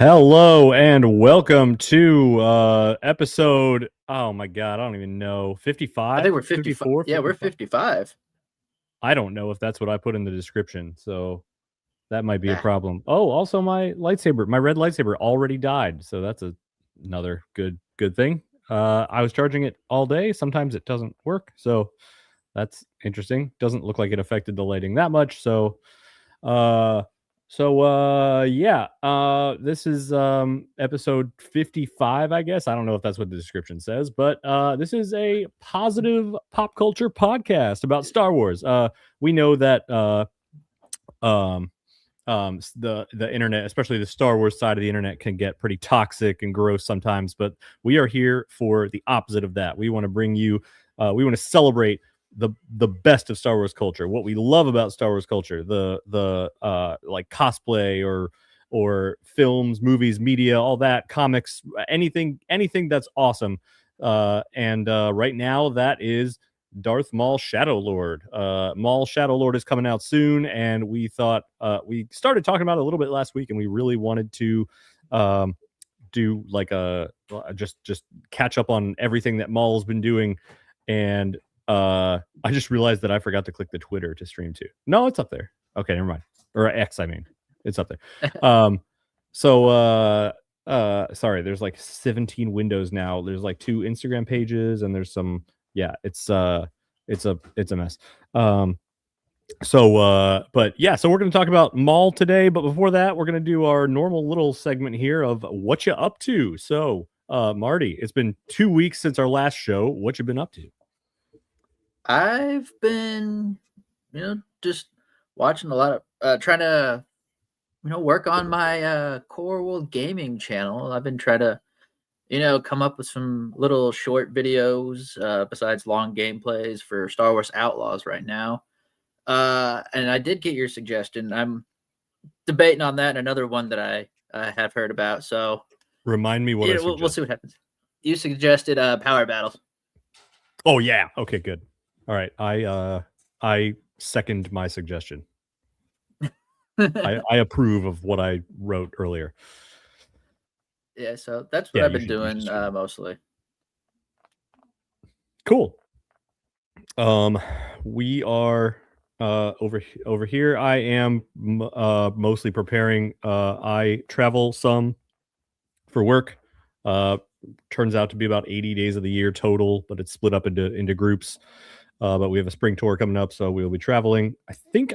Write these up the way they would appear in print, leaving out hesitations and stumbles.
Hello and welcome to episode, oh my god, I don't even know, 55? I think we're 55. 54, Yeah, we're 55. I don't know if that's what I put in the description, so that might be a Ah, problem. Oh, also my red lightsaber already died, so that's another good thing. I was charging it all day. Sometimes it doesn't work, so that's interesting. Doesn't look like it affected the lighting that much, so uh this is episode 55, I guess. I don't know if that's what the description says, but this is a positive pop culture podcast about Star Wars. We know that um the internet, especially the Star Wars side of the internet, can get pretty toxic and gross sometimes, but we are here for the opposite of that. We want to bring you we want to celebrate the best of Star Wars culture, what we love about Star Wars culture, the like cosplay or films, movies, media, all that, comics, anything that's awesome. And right now that is Darth Maul Shadow Lord. Maul Shadow Lord is coming out soon, and we thought we started talking about it a little bit last week, and we really wanted to do like a just catch up on everything that Maul's been doing. And I just realized that I forgot to click the Twitter to stream too. No, it's up there. Okay, never mind. Or X, I mean, it's up there. Sorry, there's like 17 windows now. There's like 2 Instagram pages, and there's some, yeah, it's a mess. But yeah, so we're going to talk about Maul today, but before that, we're going to do our normal little segment here of what you up to. So, Marty, it's been 2 weeks since our last show. What you been up to? I've been, just watching a lot of, trying to, work on my Core World Gaming channel. I've been trying to, come up with some little short videos besides long gameplays for Star Wars Outlaws right now. And I did get your suggestion. I'm debating on that and another one that I have heard about. So Remind me what I we'll see what happens. You suggested Power Battles. Oh yeah. Okay, good. All right. I second my suggestion. I approve of what I wrote earlier. Yeah, so that's what I've been doing mostly. Cool. We are over here. I am mostly preparing. I travel some for work. Turns out to be about 80 days of the year total, but it's split up into groups. But we have a spring tour coming up, so we'll be traveling. I think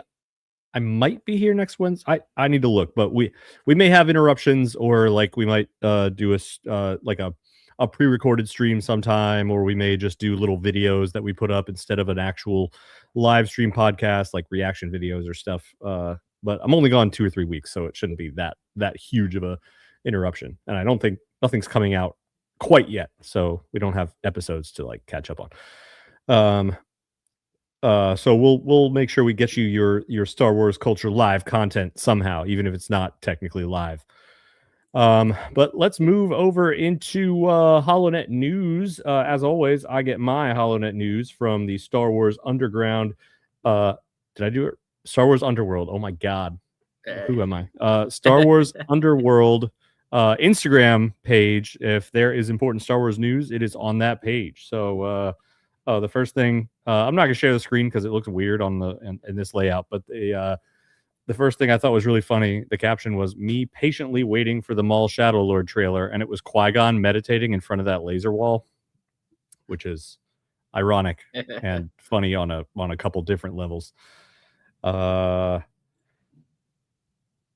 I might be here next Wednesday. I need to look, but we may have interruptions, or like we might do a pre-recorded stream sometime, or we may just do little videos that we put up instead of an actual live stream podcast, like reaction videos or stuff. But I'm only gone 2 or 3 weeks, so it shouldn't be that huge of a interruption. And I don't think nothing's coming out quite yet, so we don't have episodes to like catch up on. So we'll make sure we get you your Star Wars culture live content somehow, even if it's not technically live. But let's move over into HoloNet news. As always, I get my HoloNet news from the Star Wars Underground. Did I do it? Star Wars Underworld. Oh my god, who am I? Star Wars Underworld Instagram page. If there is important Star Wars news, it is on that page. So the first thing, I'm not gonna share the screen because it looks weird on in this layout, but the first thing I thought was really funny, the caption was me patiently waiting for the Maul Shadow Lord trailer, and it was Qui-Gon meditating in front of that laser wall, which is ironic and funny on a couple different levels. And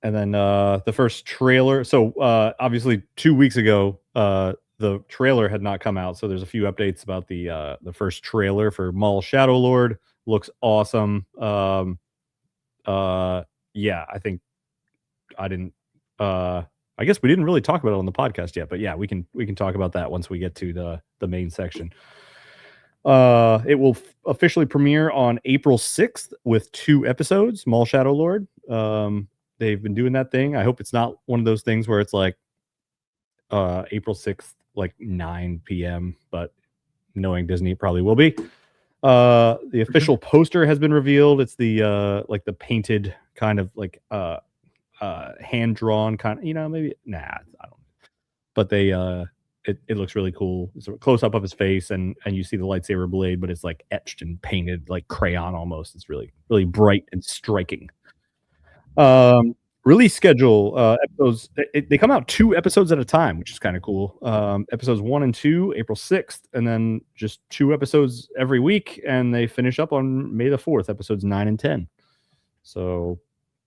then the first trailer. So obviously 2 weeks ago, the trailer had not come out, so there's a few updates about the first trailer for Maul Shadow Lord. Looks awesome. Yeah, I think I didn't. I guess we didn't really talk about it on the podcast yet, but yeah, we can talk about that once we get to the main section. It will officially premiere on April 6th with 2 episodes. Maul Shadow Lord. They've been doing that thing. I hope it's not one of those things where it's like April 6th, like 9 p.m. But knowing Disney, it probably will be. The official poster has been revealed. It's the like the painted kind of like hand drawn kind of, maybe I don't. But they it looks really cool. It's a close up of his face, and you see the lightsaber blade, but it's like etched and painted like crayon almost. It's really really bright and striking. Um, Release schedule, episodes, they come out 2 episodes at a time, which is kinda cool. Episodes 1 and 2, April 6th, and then just 2 episodes every week, and they finish up on May the 4th, episodes 9 and 10. So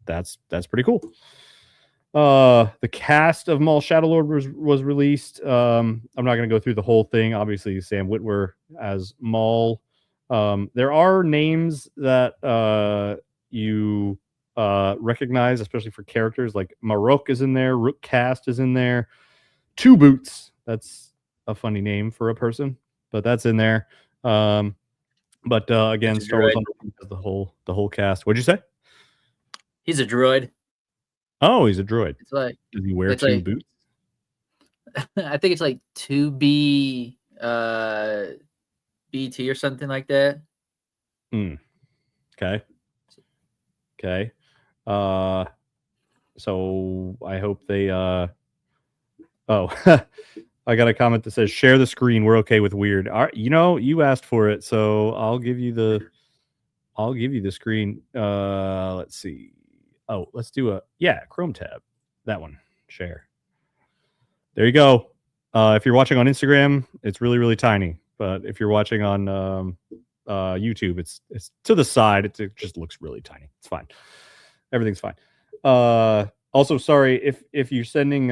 that's pretty cool. The cast of Maul Shadowlord was released. I'm not gonna go through the whole thing. Obviously, Sam Witwer as Maul. There are names that you recognize, especially for characters like Marok is in there, Rook Cast is in there, Two Boots. That's a funny name for a person, but that's in there. But again, Star Wars has the whole cast. What'd you say? He's a droid. Oh, he's a droid. It's like Does he wear it's two like boots? I think it's like 2B BT or something like that. Okay. Okay. So I hope they oh I got a comment that says share the screen. We're okay with weird. You asked for it, so I'll give you the screen. Let's see. Oh, let's do Chrome tab. That one. Share. There you go. If you're watching on Instagram, it's really, really tiny. But if you're watching on YouTube, it's to the side. It just looks really tiny. It's fine. Everything's fine. Also, sorry if you're sending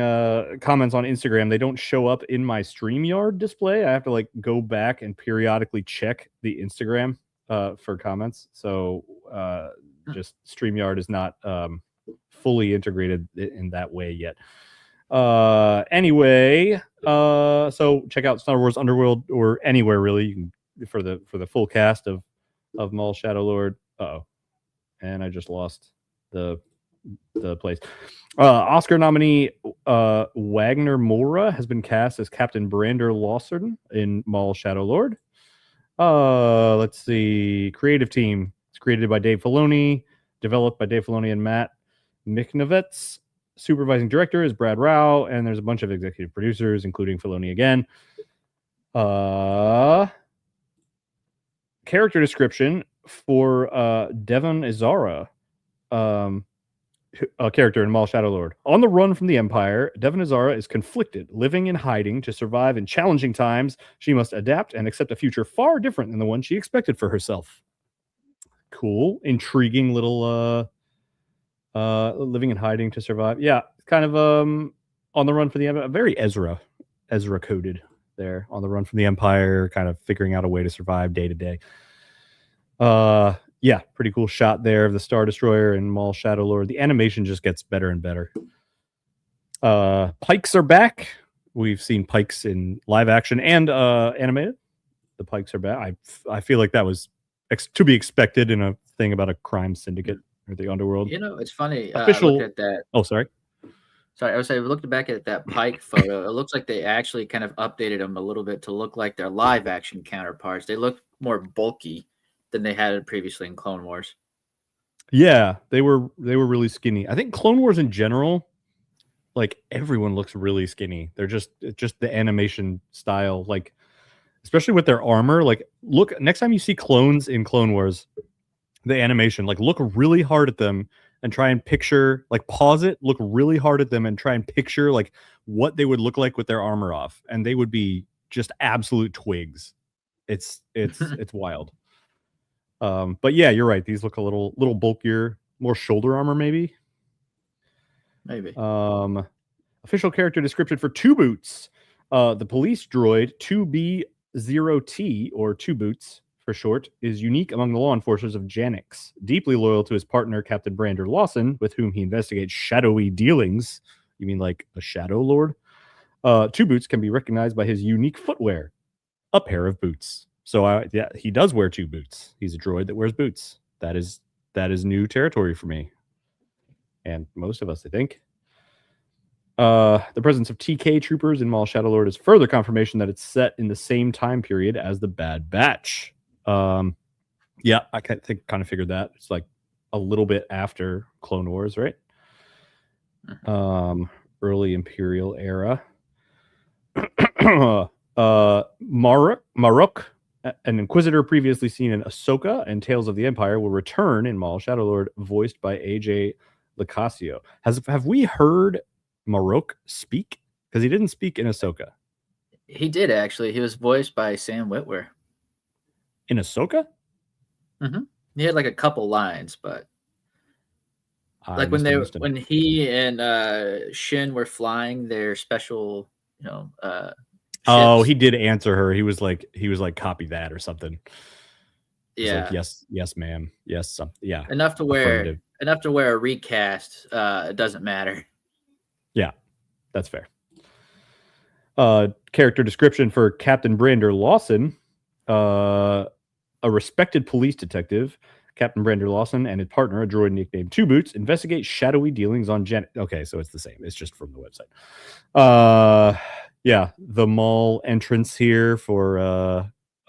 comments on Instagram, they don't show up in my StreamYard display. I have to like go back and periodically check the Instagram for comments. So just StreamYard is not fully integrated in that way yet. Anyway, so check out Star Wars Underworld or anywhere really. You can for the full cast of Maul Shadowlord. Uh-oh. And I just lost the place. Oscar nominee Wagner Moura has been cast as Captain Brander Lawson in Maul Shadowlord. Let's see. Creative team. It's created by Dave Filoni, developed by Dave Filoni and Matt Michnovitz. Supervising director is Brad Rao, and there's a bunch of executive producers, including Filoni again. Character description for Devon Izara, a character in Maul Shadowlord. On the run from the Empire, Devon Izara is conflicted, living in hiding to survive in challenging times. She must adapt and accept a future far different than the one she expected for herself. Cool, intriguing little living in hiding to survive. Yeah, kind of on the run for the Empire. Very Ezra coded there. On the run from the Empire, kind of figuring out a way to survive day to day. Yeah, pretty cool shot there of the Star Destroyer and Maul Shadowlord. The animation just gets better and better. Pikes are back. We've seen Pikes in live action and animated. The Pikes are back. I feel like that was to be expected in a thing about a crime syndicate or the underworld. It's funny. Official. I looked at that. Oh, sorry. I was saying, looked back at that Pike photo. It looks like they actually kind of updated them a little bit to look like their live action counterparts. They look more bulky than they had previously in Clone Wars. Yeah, they were really skinny. I think Clone Wars in general, like everyone looks really skinny. They're just the animation style, like especially with their armor. Like look, next time you see clones in Clone Wars, the animation, like look really hard at them and try and picture, like pause it, look really hard at them and try and picture like what they would look like with their armor off, and they would be just absolute twigs. It's wild. But yeah, you're right. These look a little bulkier, more shoulder armor, maybe. Official character description for Two Boots. The police droid 2B0T, or Two Boots for short, is unique among the law enforcers of Janix. Deeply loyal to his partner, Captain Brander Lawson, with whom he investigates shadowy dealings. You mean like a Shadow Lord? Two Boots can be recognized by his unique footwear, a pair of boots. So yeah, he does wear two boots. He's a droid that wears boots. That is new territory for me, and most of us, I think. The presence of TK troopers in Maul Shadowlord is further confirmation that it's set in the same time period as the Bad Batch. Yeah, I kind of figured that. It's like a little bit after Clone Wars, right? Early Imperial era. Maruk, an Inquisitor previously seen in Ahsoka and Tales of the Empire, will return in Maul Shadowlord, voiced by AJ Licasio. Have we heard Maruk speak? Because he didn't speak in Ahsoka. He did, actually. He was voiced by Sam Witwer. In Ahsoka? He had like a couple lines, but I like must have missed him. when he and Shin were flying their special, Oh, ships. he did answer her. He was like, copy that or something. He's Yeah. like, yes, ma'am. Yes, yeah. Enough to wear a recast. It doesn't matter. Yeah, that's fair. Character description for Captain Brander Lawson, a respected police detective. Captain Brander Lawson and his partner, a droid nicknamed Two Boots, investigate shadowy dealings on Janet. Okay, so it's the same. It's just from the website. Yeah, the Maul entrance here for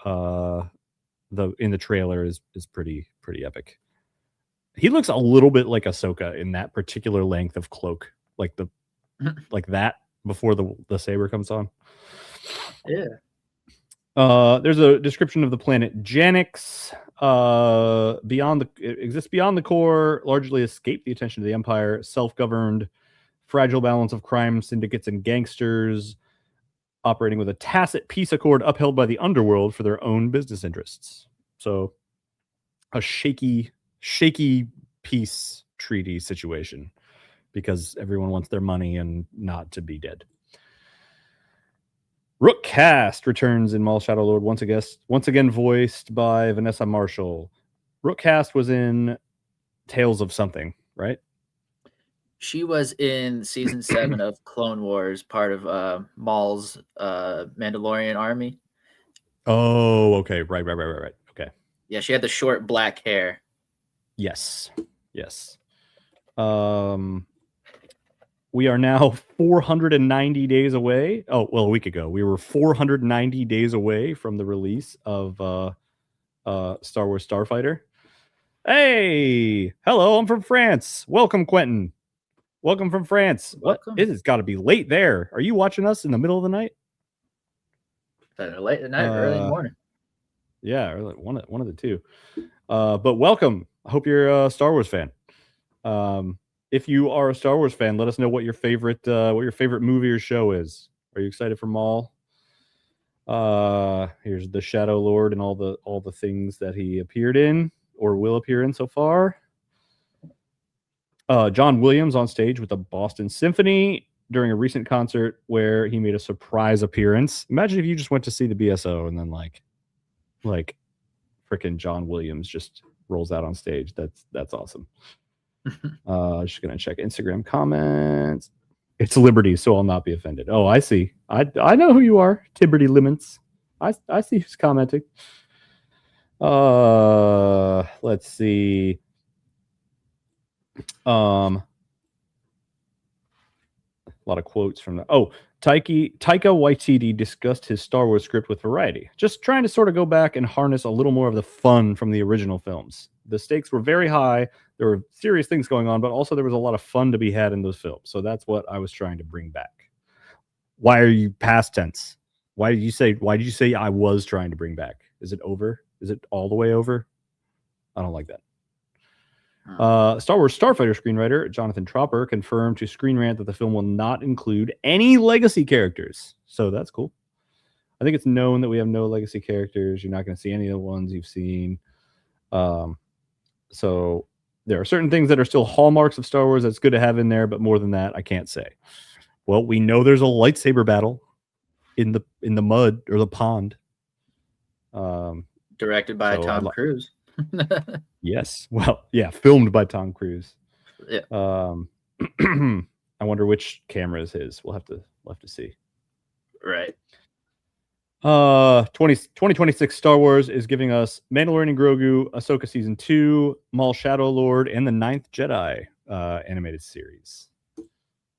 in the trailer is pretty epic. He looks a little bit like Ahsoka in that particular length of cloak, like that before the saber comes on. Yeah. There's a description of the planet Janix. It exists beyond the core, largely escaped the attention of the Empire, self-governed, fragile balance of crime syndicates and gangsters, operating with a tacit peace accord upheld by the underworld for their own business interests. So, a shaky peace treaty situation because everyone wants their money and not to be dead. Rook Cast returns in Maul Shadowlord once again voiced by Vanessa Marshall. Rook Cast was in Tales of something, right? She was in season 7 of Clone Wars, part of Maul's Mandalorian army. Oh, okay. Right. Okay. Yeah, she had the short black hair. Yes. We are now 490 days away. Oh, well, a week ago. We were 490 days away from the release of Star Wars Starfighter. Hey! Hello, I'm from France. Welcome, Quentin. Welcome from France. Welcome. What? It's got to be late there. Are you watching us in the middle of the night? Late at night, early in the morning. Yeah, one of the two. But welcome. I hope you're a Star Wars fan. If you are a Star Wars fan, let us know what your favorite movie or show is. Are you excited for Maul? Here's the Shadow Lord and all the things that he appeared in or will appear in so far. John Williams on stage with the Boston Symphony during a recent concert where he made a surprise appearance. Imagine if you just went to see the BSO and then like freaking John Williams just rolls out on stage. That's awesome. Just gonna check Instagram comments. It's Liberty, so I'll not be offended. Oh, I see. I know who you are, Tibberty Lemons. I see who's commenting. Let's see. A lot of quotes from the. Oh, Taika Waititi discussed his Star Wars script with Variety, just trying to sort of go back and harness a little more of the fun from the original films. The stakes were very high. There were serious things going on, but also there was a lot of fun to be had in those films. So that's what I was trying to bring back. Why are you past tense? Why did you say I was trying to bring back? Is it over? Is it all the way over? I don't like that. Star Wars Starfighter screenwriter Jonathan Tropper confirmed to Screen Rant that the film will not include any legacy characters. So that's cool. I think it's known that we have no legacy characters. You're not going to see any of the ones you've seen. So there are certain things that are still hallmarks of Star Wars that's good to have in there, but more than that, I can't say. Well, we know there's a lightsaber battle in the mud or the pond. Directed by Tom Cruise. Yes. Well, yeah, filmed by Tom Cruise. Yeah. I wonder which camera is his. We'll have to see. Right. 2026 Star Wars is giving us Mandalorian and Grogu, Ahsoka Season 2, Maul Shadow Lord, and the Ninth Jedi animated series.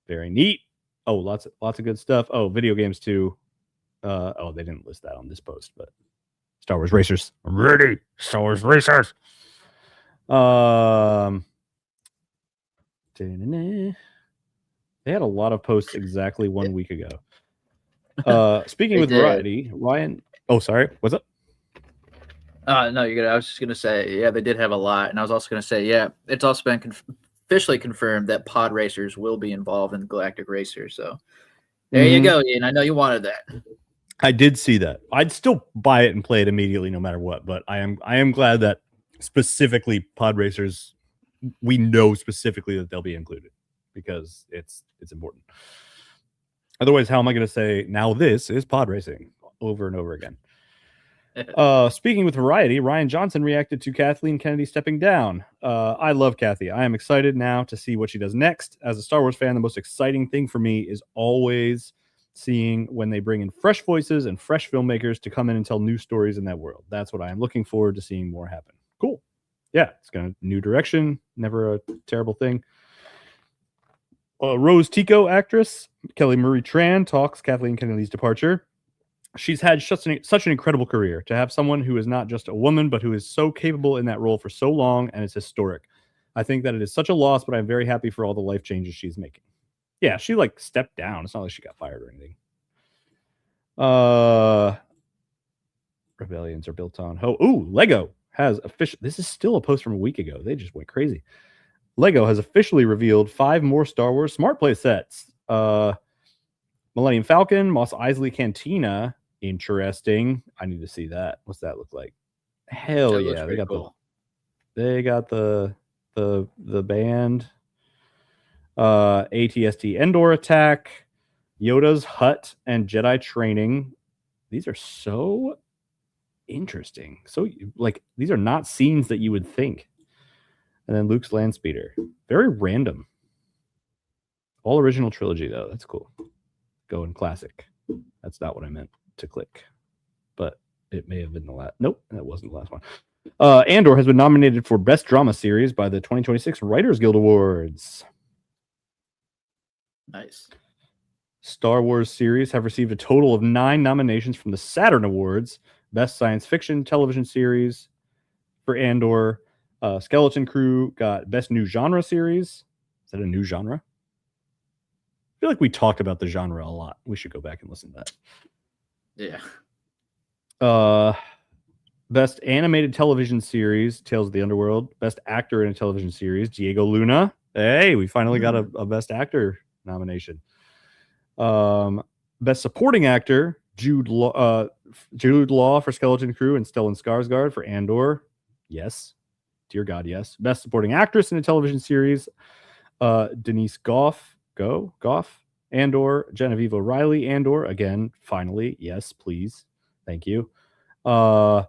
Very neat. Oh, lots of good stuff. Oh, video games too. They didn't list that on this post, but Star Wars Racers. I'm ready. Star Wars Racers. They had a lot of posts exactly 1 week ago. Speaking They with did. Variety, Ryan. Oh, sorry. What's up? No, you're good. I was just gonna say, yeah, they did have a lot, and I was also gonna say, yeah, it's also been officially confirmed that pod racers will be involved in Galactic Racer. So there you go, Ian. I know you wanted that. I did see that. I'd still buy it and play it immediately, no matter what. But I am glad that specifically pod racers, we know specifically that they'll be included because it's important. Otherwise, how am I going to say now this is pod racing over and over again? Speaking with Variety, Ryan Johnson reacted to Kathleen Kennedy stepping down. I love Kathy. I am excited now to see what she does next. As a Star Wars fan, the most exciting thing for me is always seeing when they bring in fresh voices and fresh filmmakers to come in and tell new stories in that world. That's what I am looking forward to seeing more happen. Cool. Yeah, it's going to new direction. Never a terrible thing. Rose Tico actress Kelly Marie Tran talks Kathleen Kennedy's departure. She's had such an incredible career. To have someone who is not just a woman, but who is so capable in that role for so long, and it's historic. I think that it is such a loss, but I'm very happy for all the life changes she's making. Yeah, she like stepped down. It's not like she got fired or anything. Rebellions are built on. Lego has official. This is still a post from a week ago. They just went crazy. Lego has officially revealed 5 more Star Wars Smart Play sets. Millennium Falcon, Mos Eisley Cantina. Interesting. I need to see that. What's that look like? Hell That yeah! looks cool. They got the band. ATST Endor Attack, Yoda's Hut, and Jedi Training. These are so interesting. So like these are not scenes that you would think. And then Luke's Landspeeder. Very random. All original trilogy though. That's cool. Going classic. That's not what I meant to click. But it may have been the last. Nope, that wasn't the last one. Andor has been nominated for Best Drama Series by the 2026 Writers Guild Awards. Nice. Star Wars series have received a total of 9 nominations from the Saturn Awards. Best Science Fiction Television Series for Andor. Skeleton Crew got Best New Genre Series. Is that a new genre? I feel like we talked about the genre a lot. We should go back and listen to that. Yeah. Best Animated Television Series, Tales of the Underworld. Best Actor in a Television Series, Diego Luna. Hey, we finally got a Best Actor nomination. Best Supporting Actor, Jude Law for Skeleton Crew and Stellan Skarsgård for Andor. Yes. Dear God, yes. Best Supporting Actress in a Television Series, Denise Goff, Andor, Genevieve O'Reilly, Andor. Again, finally, yes, please. Thank you. And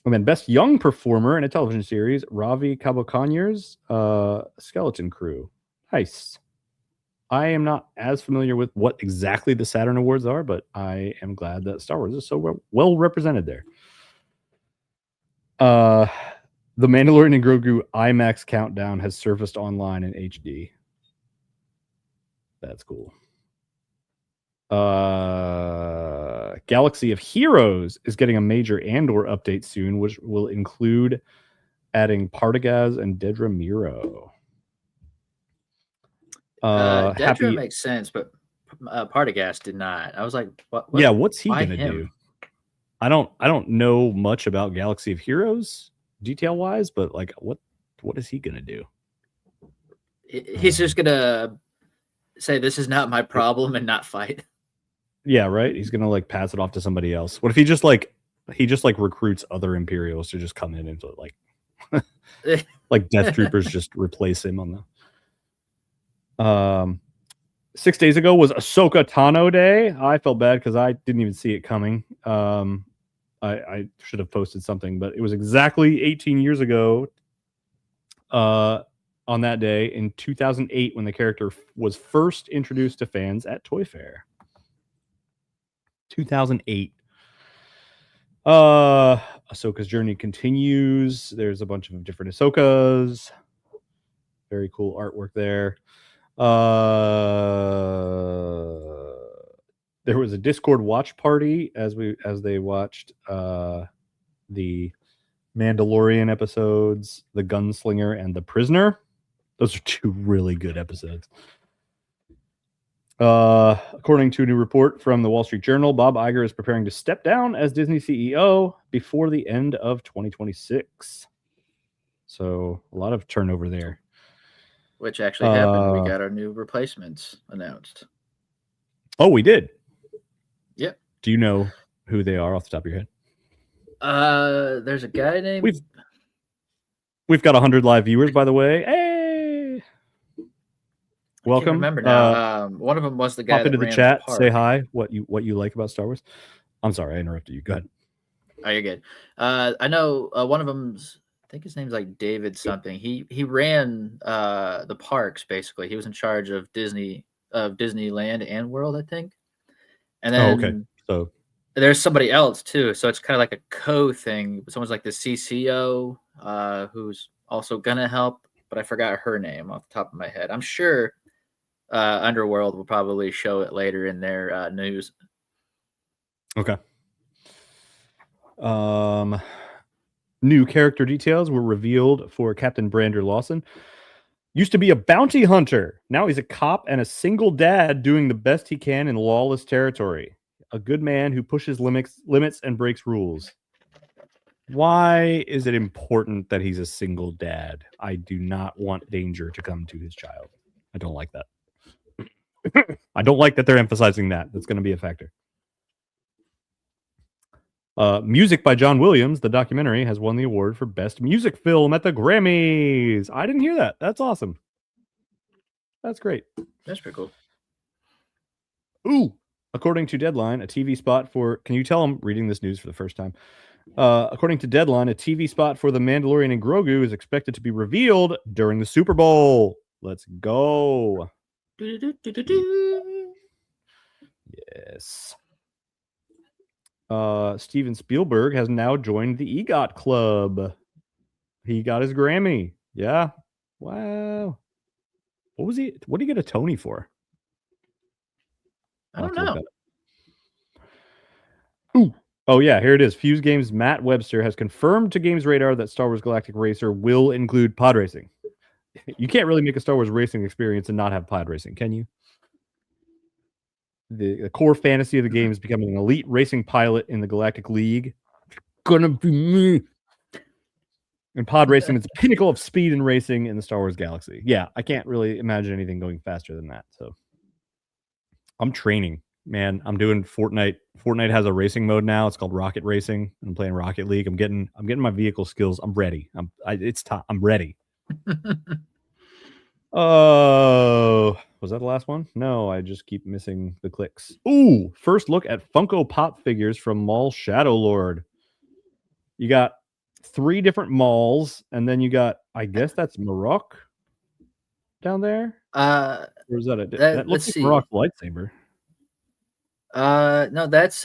then Best Young Performer in a Television Series, Ravi Kabokanyers, Skeleton Crew. Nice. I am not as familiar with what exactly the Saturn Awards are, but I am glad that Star Wars is so well represented there. The Mandalorian and Grogu IMAX countdown has surfaced online in HD. That's cool. Galaxy of Heroes is getting a major Andor update soon, which will include adding Partagaz and Dedra Miro. Dedra makes sense, but Partagaz did not. I was like, what yeah, what's he gonna do? I don't know much about Galaxy of Heroes detail wise, but like what is he gonna do? He's just gonna say this is not my problem and not fight. Yeah, right. He's gonna like pass it off to somebody else. What if he just like recruits other Imperials to just come in and like like Death Troopers just replace him on the 6 days ago was Ahsoka Tano Day. I felt bad because I didn't even see it coming. I should have posted something, but it was exactly 18 years ago on that day in 2008 when the character was first introduced to fans at Toy Fair. 2008. Ahsoka's journey continues. There's a bunch of different Ahsokas. Very cool artwork there. There was a Discord watch party as they watched the Mandalorian episodes, The Gunslinger and The Prisoner. Those are 2 really good episodes. According to a new report from the Wall Street Journal, Bob Iger is preparing to step down as Disney CEO before the end of 2026. So a lot of turnover there. Which actually happened. We got our new replacements announced. Oh, we did? Yep. Do you know who they are off the top of your head? There's a guy named... We've got 100 live viewers, by the way. Hey! Welcome. I can't remember now. One of them was the guy pop into that the ran chat, the say hi, what you like about Star Wars. I'm sorry, I interrupted you. Go ahead. Oh, you're good. I know one of them's, I think his name's like David something. He ran the parks basically. He was in charge of Disneyland and World, I think. And then okay. So there's somebody else too. So it's kind of like a co thing. Someone's like the CCO, who's also gonna help, but I forgot her name off the top of my head. I'm sure Underworld will probably show it later in their news. Okay. New character details were revealed for Captain Brander Lawson. Used to be a bounty hunter. Now he's a cop and a single dad doing the best he can in lawless territory. A good man who pushes limits and breaks rules. Why is it important that he's a single dad? I do not want danger to come to his child. I don't like that. I don't like that they're emphasizing that. That's going to be a factor. Music by John Williams, the documentary, has won the award for Best Music Film at the Grammys. I didn't hear that. That's awesome. That's great. That's pretty cool. Ooh. According to Deadline, a TV spot for... Can you tell I'm reading this news for the first time? According to Deadline, a TV spot for The Mandalorian and Grogu is expected to be revealed during the Super Bowl. Let's go. Yes. Steven Spielberg has now joined the EGOT Club. He got his Grammy. Yeah. Wow. What did he get a Tony for? I don't know. Ooh. Oh, yeah, here it is. Fuse Games' Matt Webster has confirmed to Games Radar that Star Wars Galactic Racer will include pod racing. You can't really make a Star Wars racing experience and not have pod racing, can you? The core fantasy of the game is becoming an elite racing pilot in the Galactic League. Gonna be me. And pod racing is the pinnacle of speed and racing in the Star Wars galaxy. Yeah, I can't really imagine anything going faster than that. So I'm training, man. I'm doing Fortnite. Fortnite has a racing mode now. It's called Rocket Racing. I'm playing Rocket League. I'm getting my vehicle skills. I'm ready. It's time. I'm ready. Oh, was that the last one? No, I just keep missing the clicks. Ooh, first look at Funko Pop figures from Maul Shadow Lord. You got 3 different Mauls, and then you got, I guess that's Marok down there. Or is that it? That looks like Marok's lightsaber. No, that's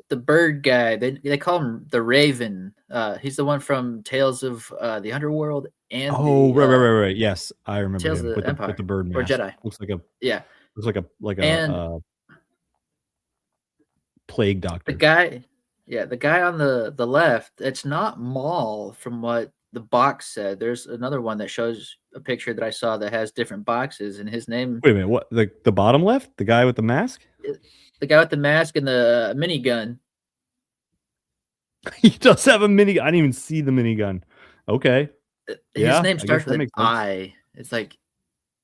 the bird guy. They call him the Raven. He's the one from Tales of the Underworld and right. Yes, I remember Tales him of the Empire with the bird mask. or Jedi. Looks like a and plague doctor. The guy on the left. It's not Maul from what the box said. There's another one that shows a picture that I saw that has different boxes, and his name. Wait a minute, what? The bottom left, the guy with the mask. The guy with the mask and the minigun. He does have a mini. I didn't even see the minigun. Okay. His name starts with an I. It's like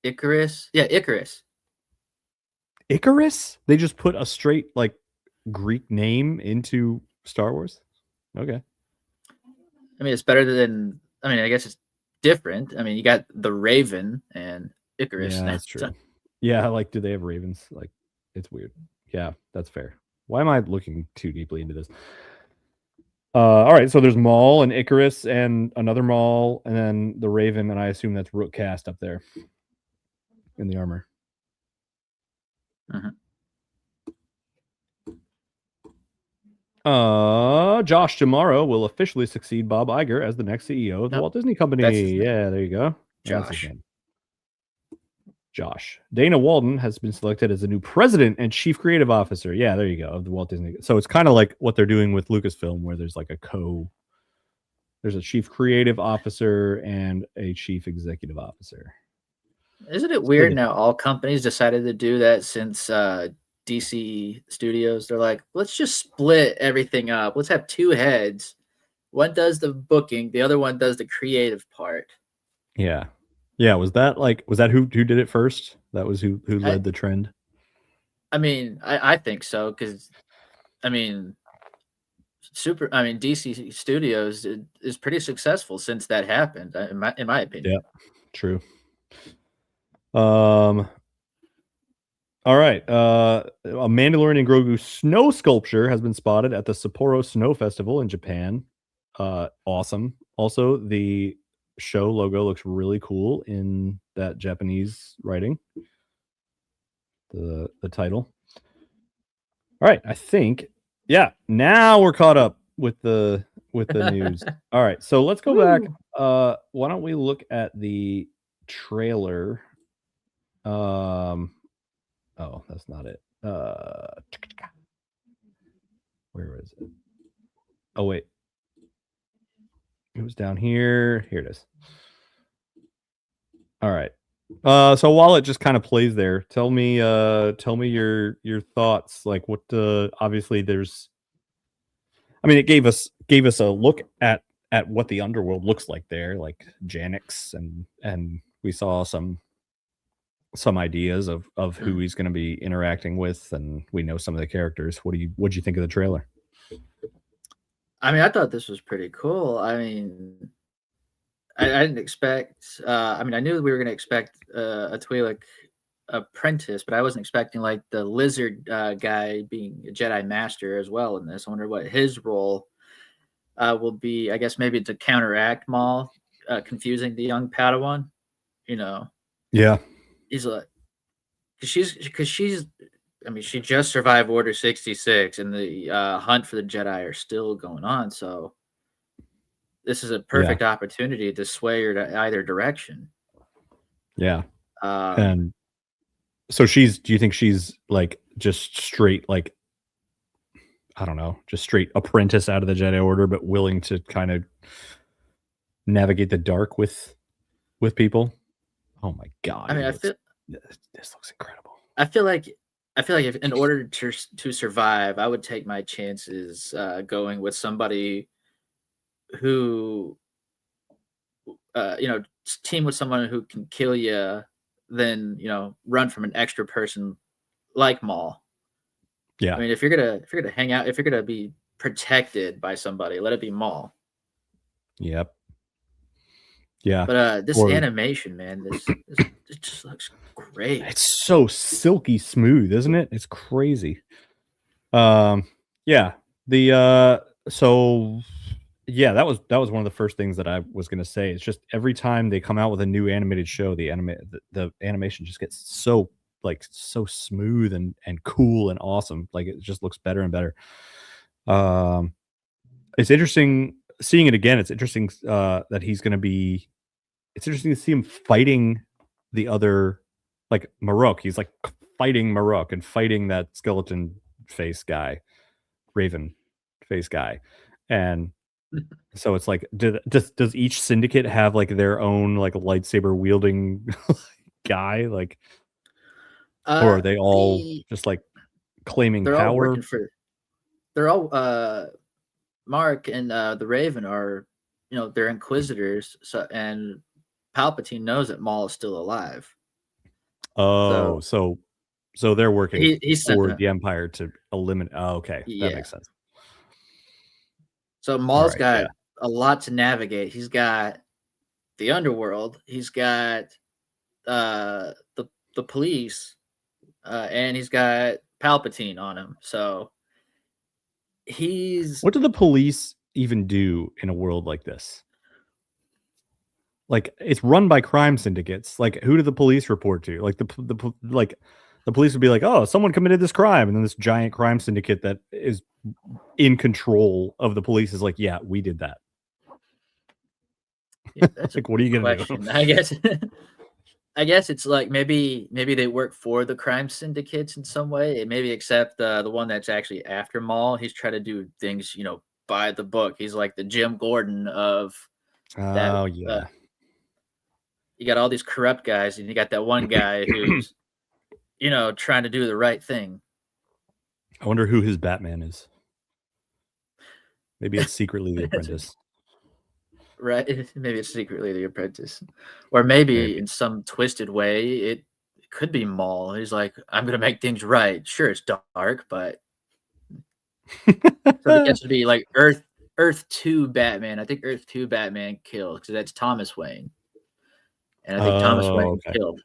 Icarus. Yeah, Icarus. Icarus? They just put a straight like Greek name into Star Wars? Okay. I mean, it's better than... I mean, I guess it's different. I mean, you got the Raven and Icarus. Yeah, that's true. Yeah, like, do they have ravens? Like, it's weird. Yeah, that's fair. Why am I looking too deeply into this? All right, so there's Maul and Icarus and another Maul and then the Raven, and I assume that's Rook Cast up there in the armor. Josh tomorrow will officially succeed Bob Iger as the next CEO of the Walt Disney Company. Yeah, there you go. Josh. Dana Walden has been selected as the new president and chief creative officer. Yeah, there you go, of the Walt Disney. So it's kind of like what they're doing with Lucasfilm, where there's like there's a chief creative officer and a chief executive officer. Isn't it Split weird it. now all companies decided to do that since DC Studios? They're like, let's just split everything up. Let's have two heads. One does the booking, the other one does the creative part. Yeah. Yeah, was that who did it first? That was who I, led the trend? I mean, I think so because I mean, DC Studios is pretty successful since that happened. In my Yeah, opinion. true. Um all right. A Mandalorian Grogu snow sculpture has been spotted at the Sapporo Snow Festival in Japan. Awesome. Also, the show logo looks really cool in that Japanese writing. The title. All right, I think yeah, now we're caught up with the news. All right, so let's go back. Woo! Why don't we look at the trailer? Um oh, that's not it. Where is it? Oh wait. It was down here. Here it is. All right. So while it just kind of plays there, tell me your thoughts. Like what obviously there's I mean it gave us a look at what the underworld looks like there, like Janix and we saw some ideas of who Mm. he's going to be interacting with and we know some of the characters. What'd you think of the trailer? I mean, I thought this was pretty cool. I mean, I didn't expect. I mean, I knew we were going to expect a Twi'lek apprentice, but I wasn't expecting like the lizard guy being a Jedi Master as well in this. I wonder what his role will be. I guess maybe to counteract Maul, confusing the young Padawan. You know, Yeah. he's like, because she's. I mean, she just survived Order 66, and the hunt for the Jedi are still going on. So this is a Yeah. perfect opportunity to sway her to either direction. Yeah. Um, And so she's do you think she's like just straight like I don't know, just straight apprentice out of the Jedi Order, but willing to kind of navigate the dark with people? Oh my god, I mean, he looks this looks incredible. I feel like I feel like if in order to survive, I would take my chances going with somebody who team with someone who can kill you, then run from an extra person like Maul. I Yeah. mean, if you're gonna hang out, if you're gonna be protected by somebody, let it be Maul. Yep. Yeah. But this Or animation, man, this it just looks great. it's so silky smooth, isn't it? It's crazy. Um yeah. The so yeah, that was one of the first things that I was gonna say. It's just every time they come out with a new animated show, the animation just gets so like so smooth and cool and awesome. Like it just looks better and better. Um, it's interesting seeing it again. It's interesting that he's gonna be. It's interesting to see him fighting the other, like Marok. He's like fighting Marok and fighting that skeleton face guy, Raven face guy, and so it's like, does each syndicate have like their own like lightsaber wielding guy, like, or are they all The just like claiming they're all power? working for they're all Mark and the Raven are, they're inquisitors. So and Palpatine knows that Maul is still alive. Oh, So so they're working he sent for them. the Empire to eliminate. Oh, okay, that Yeah. makes sense. So All Maul's right, yeah, got a lot to navigate. He's got the underworld. He's got the police, and he's got Palpatine on him. So he's what do the police even do in a world like this? Like it's run by crime syndicates. Like who do the police report to? Like like the police would be like, "Oh, someone committed this crime," and then this giant crime syndicate that is in control of the police is like, "Yeah, we did that." yeah, that's a Like, what are good you gonna do? question. I guess I guess it's like maybe they work for the crime syndicates in some way, and maybe except the one that's actually after Maul. He's trying to do things, by the book. He's like the Jim Gordon of that. Oh yeah, you got all these corrupt guys, and you got that one guy who's trying to do the right thing. I wonder who his Batman is. Maybe it's secretly the Apprentice. Right? Maybe it's secretly the Apprentice, or maybe Maybe. in some twisted way it could be Maul. He's like, I'm gonna make things right. Sure, it's dark, but so it gets to be like Earth 2 Batman. I think Earth 2 Batman killed because that's Thomas Wayne, and I think Thomas Oh, Wayne okay. killed.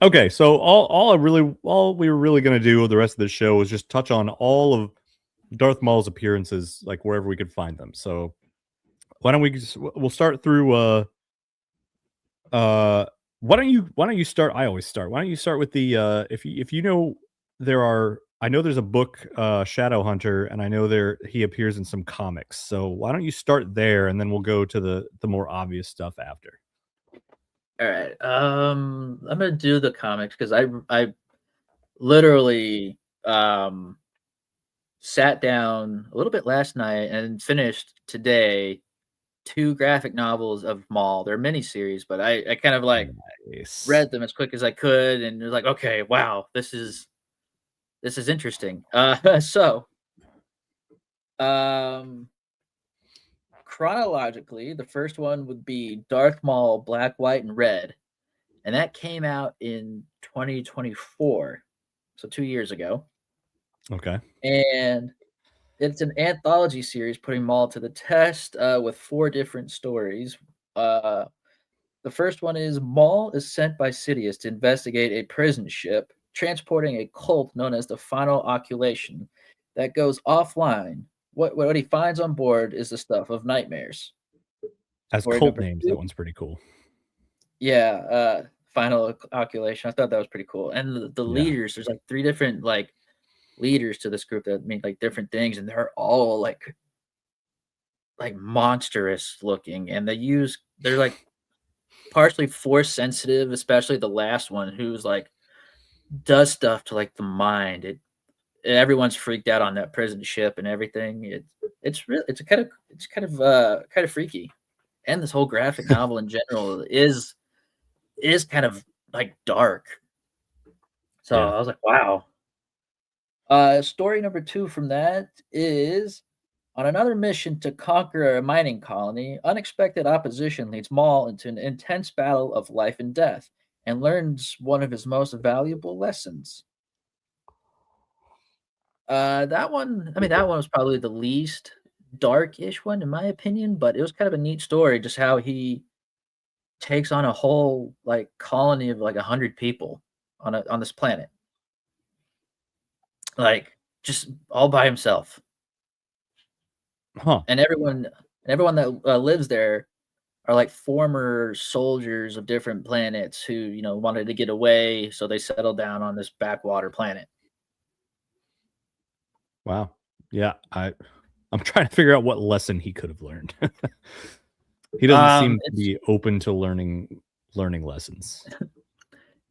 Okay, so all we were really gonna do with the rest of the show was just touch on all of Darth Maul's appearances, like wherever we could find them. So why don't we'll start through why don't you start? I always start. Why don't you start with the if you know I know there's a book, Shadow Hunter, and I know he appears in some comics. So why don't you start there, and then we'll go to the more obvious stuff after. All right, I'm gonna do the comics because I literally sat down a little bit last night and finished today 2 graphic novels of Maul. They're miniseries, but I kind of like Nice. read them as quick as I could, and it was like, okay, wow, this is interesting. So um, chronologically, the first one would be Darth Maul, Black, White, and Red, and that came out in 2024, so 2 years ago, Okay. and it's an anthology series putting Maul to the test with 4 different stories. Uh, The first one is Maul is sent by Sidious to investigate a prison ship transporting a cult known as the Final Oculation that goes offline. What he finds on board is the stuff of nightmares. As Story cult number names, that two, one's pretty cool. yeah, Final Oculation. I thought that was pretty cool. And the Yeah. leaders, there's like 3 different like leaders to this group that mean like different things, and they're all like monstrous looking, and they're like partially force sensitive, especially the last one who's like does stuff to like the mind. Everyone's freaked out on that prison ship and everything. It's kind of freaky. And this whole graphic novel in general is kind of like dark. So Yeah. I was like, wow. Story number 2 from that is on another mission to conquer a mining colony, unexpected opposition leads Maul into an intense battle of life and death and learns one of his most valuable lessons. That one, I mean, that one was probably the least dark-ish one in my opinion, but it was kind of a neat story, just how he takes on a whole like colony of like 100 people on this planet, like just all by himself, Huh. and everyone that lives there are like former soldiers of different planets who wanted to get away, so they settled down on this backwater planet. Wow. Yeah. I'm trying to figure out what lesson he could have learned. He doesn't seem to It's be open to learning lessons.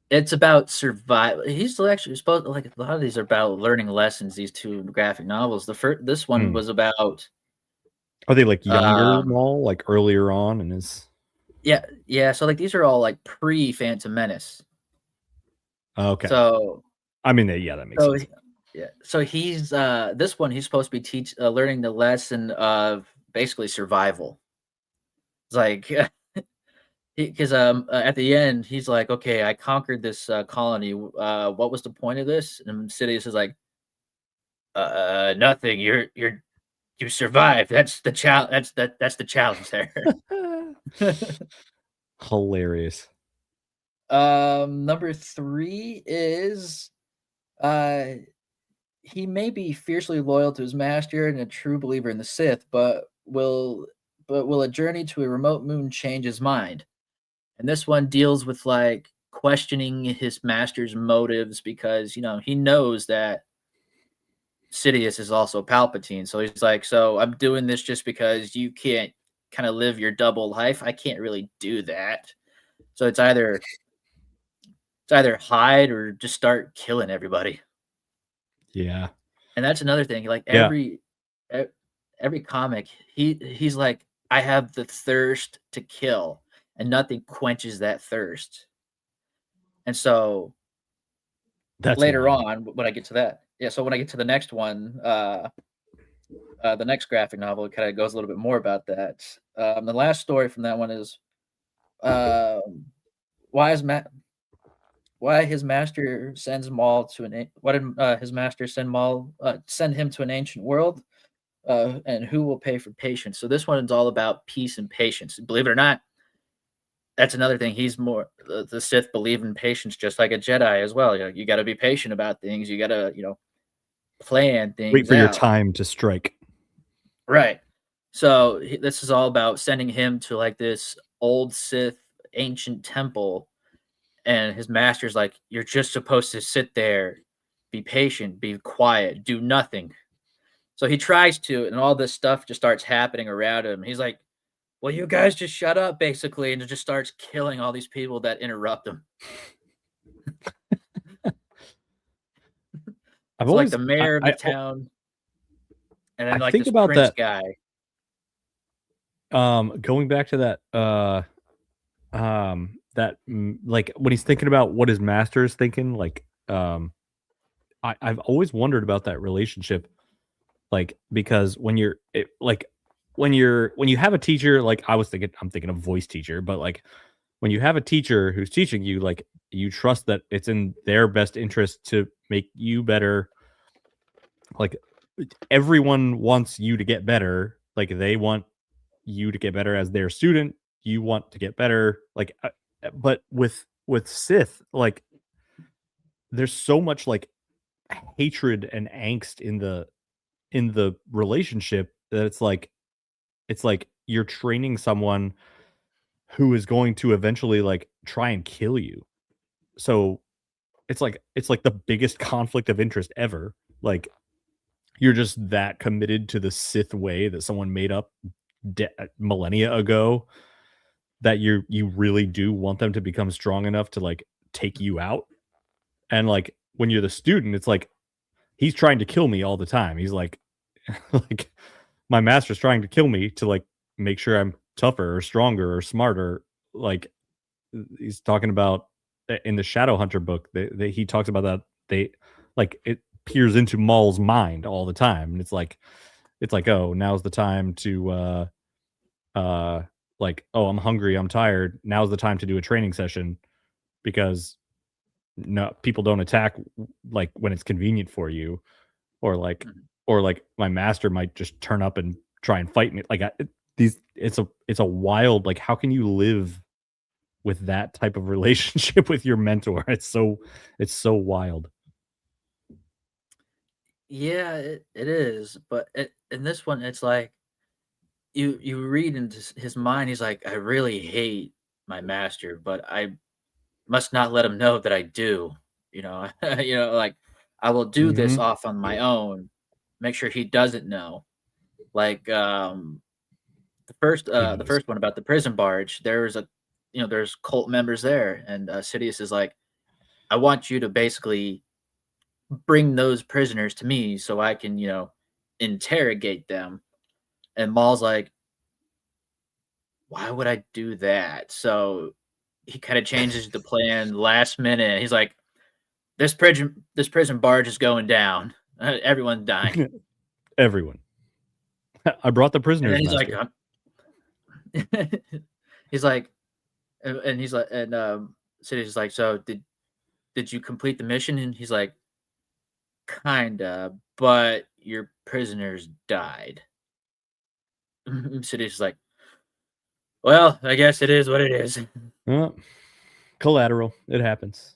It's about survival. He's actually supposed like a lot of these are about learning lessons. These 2 graphic novels. This one Hmm. was about Are they like younger um Maul, like earlier on in his? yeah. So like these are all like pre Phantom Menace. Okay. So I mean, yeah, that makes so sense. yeah. So he's this one he's supposed to be learning the lesson of basically survival. It's like because at the end he's like, okay, I conquered this colony. What was the point of this? And Sidious is like, nothing. You survived. That's the challenge. That's the challenge there. Hilarious. Number 3 is uh he may be fiercely loyal to his master and a true believer in the Sith, but will a journey to a remote moon change his mind? And this one deals with like questioning his master's motives because he knows that Sidious is also Palpatine. So he's like, so I'm doing this just because you can't kind of live your double life. I can't really do that. So it's either hide or just start killing everybody. Yeah. And that's another thing. Like Yeah. every comic, he's like, I have the thirst to kill, and nothing quenches that thirst. And so That's later wild. on, when I get to that, yeah. So when I get to the next one, the next graphic novel, it kind of goes a little bit more about that. The last story from that one is um, why is Matt why his master sends Maul to why did his master send him to an ancient world, and who will pay for patience. So this one is all about peace and patience. Believe it or not, that's another thing. He's more the Sith believe in patience, just like a Jedi as well. You got to be patient about things. You got to plan Wait things for your out. time to strike. Right. So this is all about sending him to like this old Sith ancient temple, and his master's like, "You're just supposed to sit there, be patient, be quiet, do nothing." So he tries to, and all this stuff just starts happening around him. He's like, "Well, you guys just shut up," basically, and it just starts killing all these people that interrupt him. I've So like always the mayor of the town, and I then like think this about prince that. guy. Going back to that. Like when he's thinking about what his master is thinking. I've always wondered about that relationship. Like because when you have a teacher, like I'm thinking of voice teacher, but like when you have a teacher who's teaching you, like you trust that it's in their best interest to make you better. Like everyone wants you to get better. Like they want you to get better as their student. You want to get better. But with Sith, like there's so much like hatred and angst in the relationship that it's like you're training someone who is going to eventually like try and kill you. So it's like the biggest conflict of interest ever. Like you're just that committed to the Sith way that someone made up millennia ago that you really do want them to become strong enough to like take you out. And like when you're the student, it's like he's trying to kill me all the time. He's like like my master's trying to kill me to like make sure I'm tougher or stronger or smarter. Like he's talking about in the Shadowhunter book, he talks about that they like it peers into Maul's mind all the time, and it's like oh now's the time to uh like oh I'm hungry, I'm tired. Now's the time to do a training session because no people don't attack like when it's convenient for you or like Mhm. my master might just turn up and try and fight me like these it's a wild like how can you live with that type of relationship with your mentor. It's so wild. Yeah, it is. But in this one, it's like you read into his mind. He's like, I really hate my master, but I must not let him know that I do. Like I will do this Mhm. off on my own. Make sure he doesn't know. Like the Goodness. first one about the prison barge. There's cult members there, and Sidious is like, I want you to basically bring those prisoners to me so I can interrogate them. And Maul's like, why would I do that? So he kind of changes the plan last minute. He's like, this prison barge is going down. Everyone's dying. Everyone. I brought the And then prisoners, he's like, master. he's like, and he's like, and Sidney's like, so did you complete the mission? And he's like, kinda, but your prisoners died. Sidney's like, well, I guess it is what it is. Oh, collateral. It happens.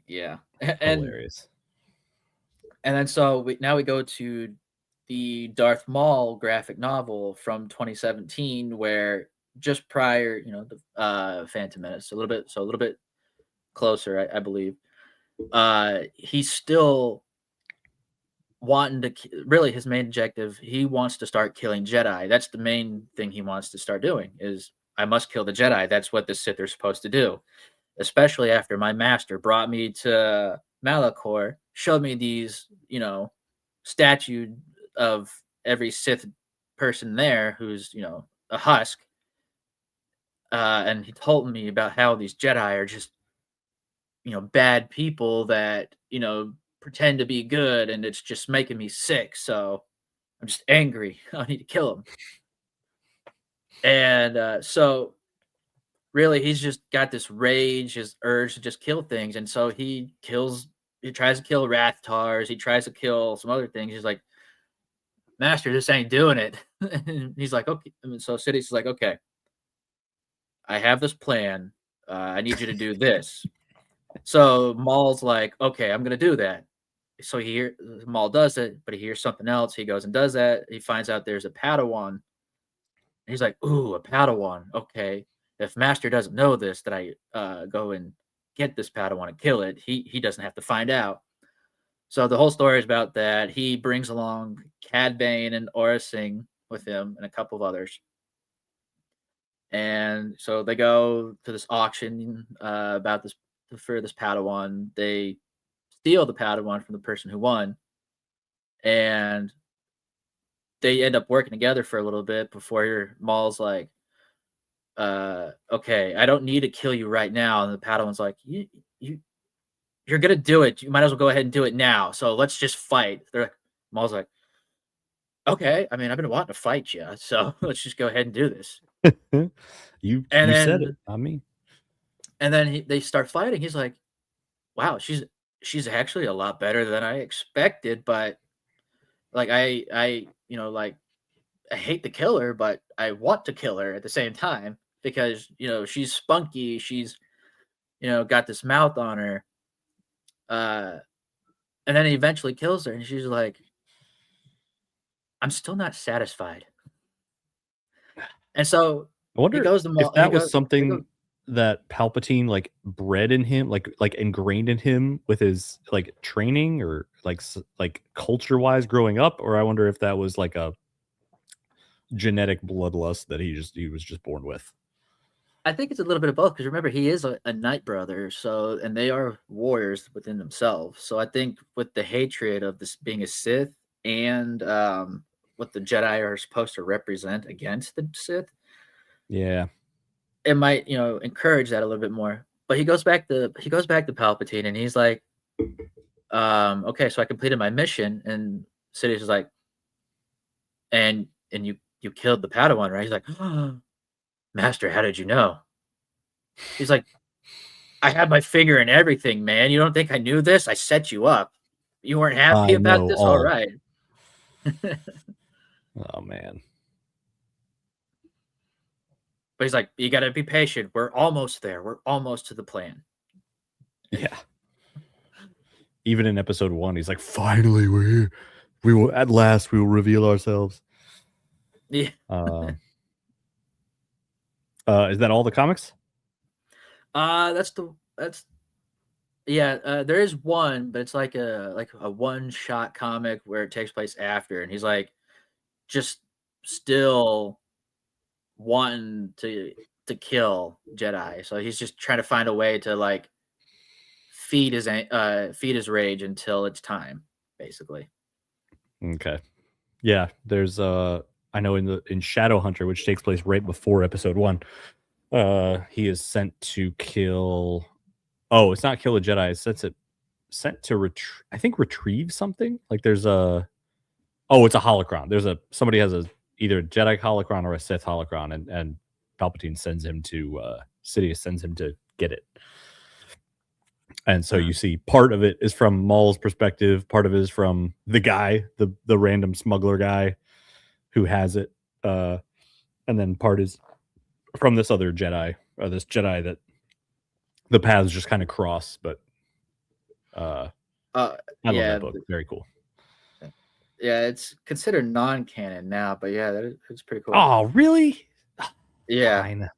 Yeah, and Hilarious. and then so now we go to the Darth Maul graphic novel from 2017, where just prior, the Phantom Menace, a little bit closer, I believe. He's still wanting to really his main objective. He wants to start killing Jedi. That's the main thing he wants to start doing. Is I must kill the Jedi. That's what the Sith are supposed to do. Especially after my master brought me to Malachor, showed me these, statue of every Sith person there who's a husk, and he told me about how these Jedi are just bad people that pretend to be good, and it's just making me sick. So I'm just angry. I need to kill him. And so really, he's just got this rage, his urge to just kill things, and so he kills. He tries to kill Rathars. He tries to kill some other things. He's like, "Master, this ain't doing it." And he's like, "Okay." And so Siddiq's like, "Okay, I have this plan. I need you to do this." So Maul's like, "Okay, I'm gonna do that." So Maul does it, but he hears something else. He goes and does that. He finds out there's a Padawan. He's like, "Ooh, a Padawan. Okay, if Master doesn't know this, that I go and get this Padawan and kill it, he doesn't have to find out." So the whole story is about that. He brings along Cad Bane and Aura Singh with him and a couple of others. And so they go to this auction about this for this Padawan. They steal the Padawan from the person who won, and they end up working together for a little bit before Maul's like, "Okay, I don't need to kill you right now." And the Padawan's like, "You, you're gonna do it. You might as well go ahead and do it now. So let's just fight." Maul's like, "Okay, I mean, I've been wanting to fight you, so let's just go ahead and do this." you And you said it, then not me. they start fighting. He's like, "Wow, she's actually a lot better than I expected." But like like I hate to kill her, but I want to kill her at the same time because she's spunky. She's got this mouth on her. Uh, and then he eventually kills her, and she's like, "I'm still not satisfied." And so I he wonder goes to if Maul. that was He goes. something that Palpatine like bred in him, like ingrained in him with his like training or like culture wise growing up, or I wonder if that was like a genetic bloodlust that he was just born with. I think it's a little bit of both because remember he is a Night Brother, so and they are warriors within themselves. So I think with the hatred of this being a Sith and what the Jedi are supposed to represent against the Sith, Yeah. it might encourage that a little bit more. But he goes back to Palpatine and he's like, "Okay, so I completed my mission." And Sidious is like, "And you killed the Padawan, right?" He's like, "Master, how did you know?" He's like, "I had my finger in everything, man. You don't think I knew this? I set you up. You weren't happy I about know this? All all. right." Oh man. But he's like, "You got to be patient. We're almost there. We're almost to the plan." Yeah. Even in episode 1, he's like, "Finally, we're here. We will at last we will reveal ourselves." Yeah. Um, is that all the comics? That's yeah. There is one, but it's like a one shot comic where it takes place after, and he's like just still wanting to kill Jedi. So he's just trying to find a way to like feed his rage until it's time, basically. Okay. Yeah, there's I know in Shadowhunter, which takes place right before episode 1, he is sent to kill. Oh, it's not kill a Jedi, it's sent to I think retrieve something. Like there's a oh, it's a holocron. There's a somebody has a either a Jedi holocron or a Sith holocron, and Palpatine sends him to Sidious sends him to get it. And so you see part of it is from Maul's perspective, part of it is from the guy, the random smuggler guy who has it, and then part is from this other Jedi, or this Jedi that the paths just kind of cross. But uh, Uh, I love that yeah, book. Very cool. yeah, it's considered non-canon now, but yeah, it's pretty cool. Oh, really? Yeah, Fine.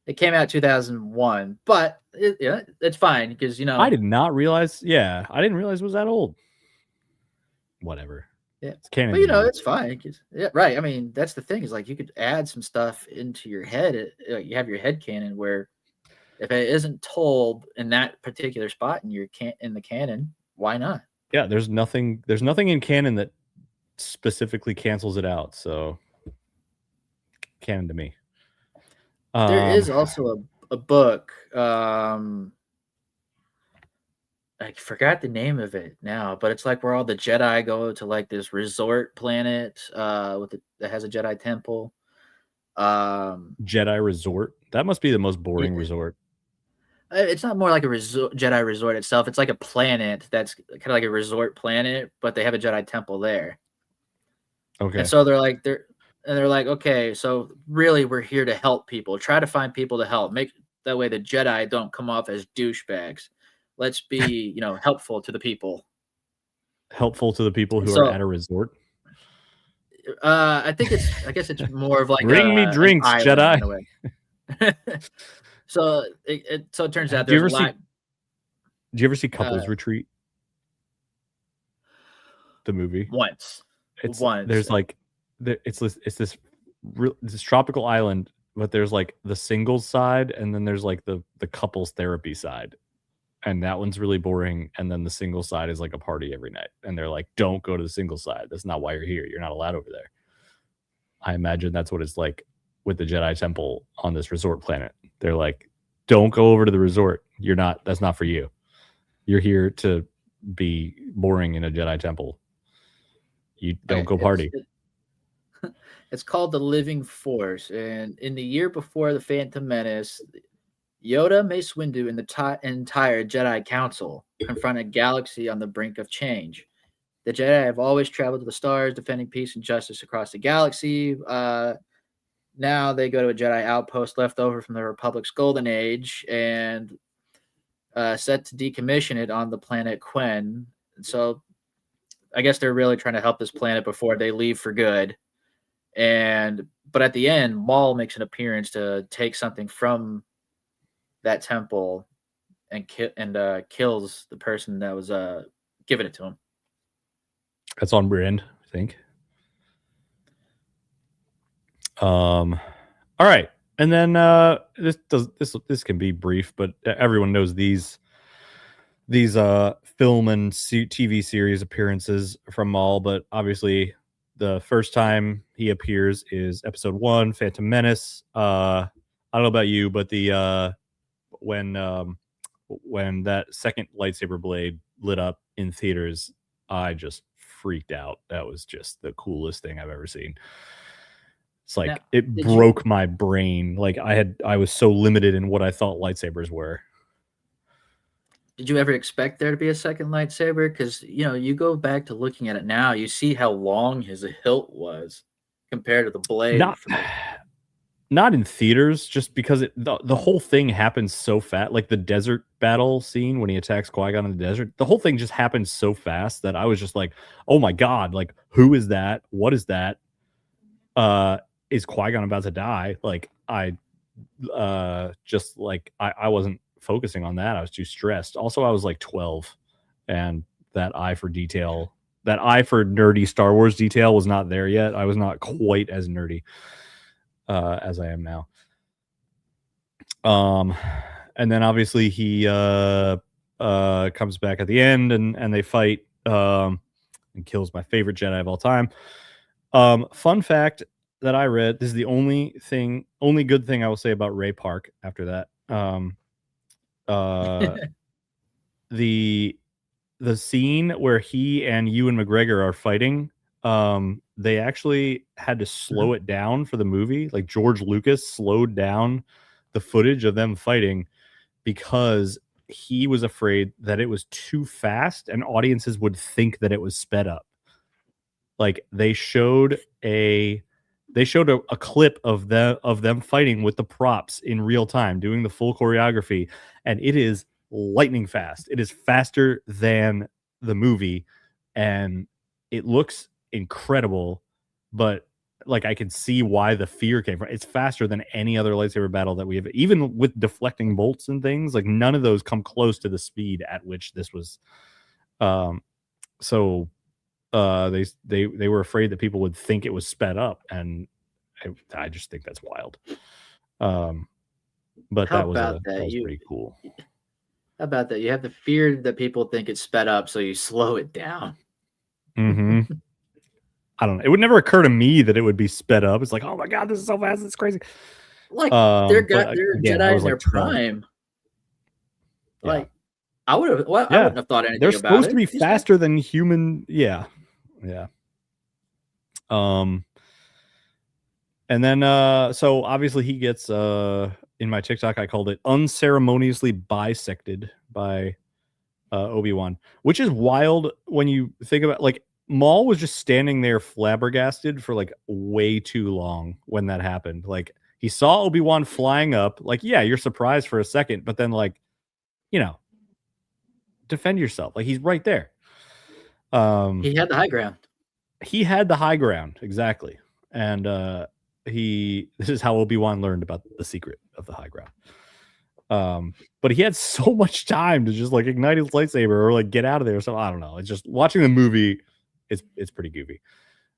it came out 2001, but it's fine because I did not realize. Yeah, I didn't realize it was that old. Whatever. yeah, It's canon but to me. it's fine. Yeah, right. I mean, that's the thing is like you could add some stuff into your head. You have your head canon where if it isn't told in that particular spot in the canon, why not? Yeah, there's nothing. There's nothing in canon that specifically cancels it out. So canon to me. There Um, is also a book. I forgot the name of it now, but it's like where all the Jedi go to like this resort planet that has a Jedi temple. Jedi Resort. That must be the most Yeah, boring resort. it's not more like a Jedi resort itself. It's like a planet that's kind of like a resort planet, but they have a Jedi temple there. And Okay. so they're like, okay, so really we're here to help people. Try to find people to help. Make that way the Jedi don't come off as douchebags. Let's be, helpful to the people. Helpful to the people And who are so at a resort. I guess it's more of like Bring me an drinks, island Jedi. in a way. So it turns out Do you there's a ever see? lot. Do you ever see Uh, Couples Retreat? The movie. once, It's once. there's like this tropical island, but there's like the singles side, and then there's like the couples therapy side, and that one's really boring. And then the single side is like a party every night, and they're like, "Don't go to the single side. That's not why you're here. You're not allowed over there." I imagine that's what it's like with the Jedi Temple on this resort planet. They're like, "Don't go over to the resort. You're not. That's not for you. You're here to be boring in a Jedi Temple. You don't Okay, go party." it's called The Living Force, and in the year before the Phantom Menace, Yoda, Mace Windu, and the entire Jedi Council confront a galaxy on the brink of change. The Jedi have always traveled to the stars, defending peace and justice across the galaxy. Now they go to a Jedi outpost left over from the Republic's golden age and set to decommission it on the planet Quen. So I guess they're really trying to help this planet before they leave for good. But at the end, Maul makes an appearance to take something from that temple and kills the person that was giving it to him. That's on brand, I think. All right. And then this can be brief, but everyone knows these film and TV series appearances from Maul, but obviously the first time he appears is episode 1, Phantom Menace. I don't know about you, but the when that second lightsaber blade lit up in theaters, I just freaked out. That was just the coolest thing I've ever seen. It's like Now, it did you broke my brain. Like I was so limited in what I thought lightsabers were. did you ever expect there to be a second lightsaber? Because you go back to looking at it now, you see how long his hilt was compared to the blade Not from it. not in theaters, just because the whole thing happens so fast. Like the desert battle scene when he attacks Qui-Gon in the desert, the whole thing just happens so fast that I was just like, oh my god, like who is that? What is that? Is Qui-Gon about to die? Like I wasn't focusing on that. I was too stressed. Also, I was like 12, and that eye for detail, that eye for nerdy Star Wars detail was not there yet. I was not quite as nerdy as I am now. And then obviously he comes back at the end, and they fight, and kills my favorite Jedi of all time. Fun fact that I read, this is the only good thing I will say about Ray Park after that. The scene where he and Ewan McGregor are fighting, they actually had to slow it down for the movie. Like George Lucas slowed down the footage of them fighting because he was afraid that it was too fast and audiences would think that it was sped up. Like they showed a clip of them fighting with the props in real time, doing the full choreography, and it is lightning fast. It is faster than the movie, and it looks incredible. But like I can see why the fear came from. It's faster than any other lightsaber battle that we have, even with deflecting bolts and things. Like none of those come close to the speed at which this was. So they were afraid that people would think it was sped up, and I just think that's wild. But How that was about that? pretty cool. How about that? You have the fear that people think it's sped up, so you slow it down. Mm-hmm. I don't know. It would never occur to me that it would be sped up. It's like, oh my god, this is so fast. It's crazy. Like they're Again, I Jedi was in their like 12. prime. Yeah. Like I would have. Well, I Yeah. wouldn't have thought They're anything about supposed to it. be These guys- faster than human. Yeah. Yeah. And then so obviously he gets in my TikTok I called it unceremoniously bisected by Obi-Wan, which is wild when you think about, like, Maul was just standing there flabbergasted for like way too long when that happened. Like, he saw Obi-Wan flying up, like, yeah, you're surprised for a second, but then, like, you know, defend yourself. Like, he's right there. he had the high ground. He had the high ground, exactly. And this is how Obi-Wan learned about the secret of the high ground. But he had so much time to just like ignite his lightsaber or like get out of there. So I don't know. It's just watching the movie. It's pretty goofy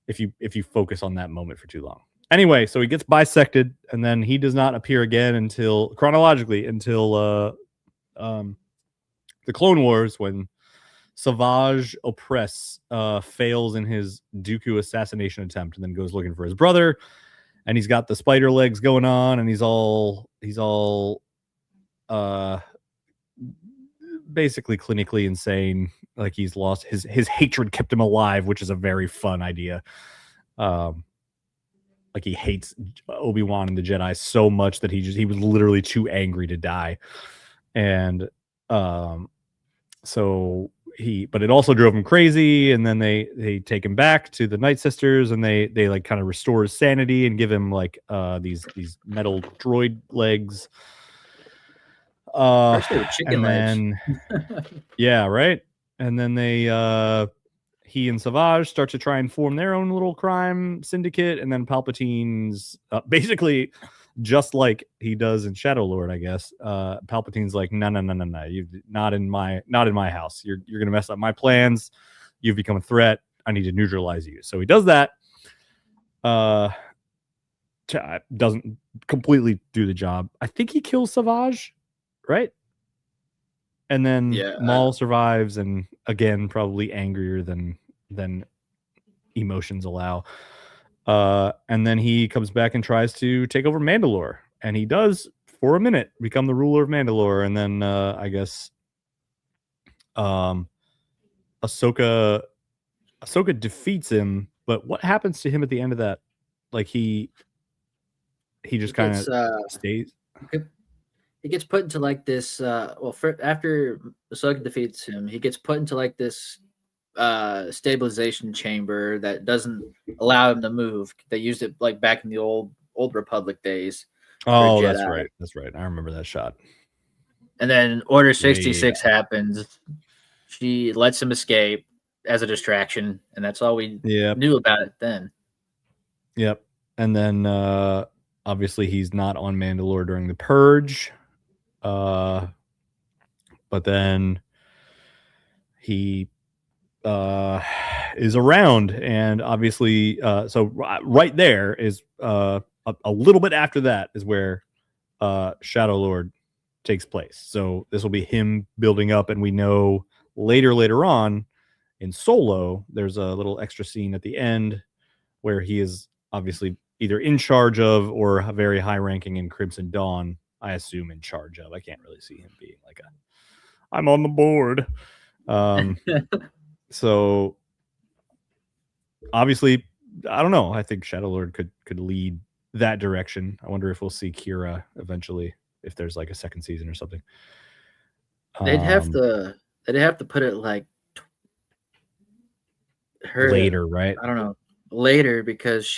if you focus on that moment for too long. Anyway, so he gets bisected, and then he does not appear again until chronologically until the Clone Wars, when Savage Opress fails in his Dooku assassination attempt, and then goes looking for his brother, and he's got the spider legs going on, and he's all basically clinically insane. Like, he's lost his hatred kept him alive, which is a very fun idea. Like, he hates Obi-Wan and the Jedi so much that he was literally too angry to die. And so but it also drove him crazy, and then they take him back to the Night Sisters, and they like kind of restore his sanity and give him like these metal droid legs. First they were chicken And legs. then yeah, right. And then he and Savage start to try and form their own little crime syndicate, and then Palpatine's basically just like he does in Shadow Lord, I guess. Palpatine's like, no, you not in my house. You're gonna mess up my plans. You've become a threat. I need to neutralize you. So he does that. Doesn't completely do the job. I think he kills Savage, right? And then Maul survives, and again, probably angrier than emotions allow. And then he comes back and tries to take over Mandalore, and he does for a minute become the ruler of Mandalore. And then I guess Ahsoka defeats him. But what happens to him at the end of that? Like, he just kind of stays. He gets put into like this. After Ahsoka defeats him, he gets put into like this stabilization chamber that doesn't allow him to move. They used it like back in the old Republic days. Oh, that's right. I remember that shot. And then Order 66 happens. She lets him escape as a distraction, and that's all we knew about it then. Yep. And then obviously he's not on Mandalore during the Purge. But then he is around, and obviously so right there is a little bit after that is where Shadow Lord takes place. So this will be him building up, and we know later on in Solo there's a little extra scene at the end where he is obviously either in charge of or very high ranking in Crimson Dawn. I assume in charge of. I can't really see him being like I'm on the board. So obviously, I don't know. I think Shadow Lord could lead that direction. I wonder if we'll see Kira eventually, if there's like a second season or something. They'd have to put it like her later, right? I don't know, later, because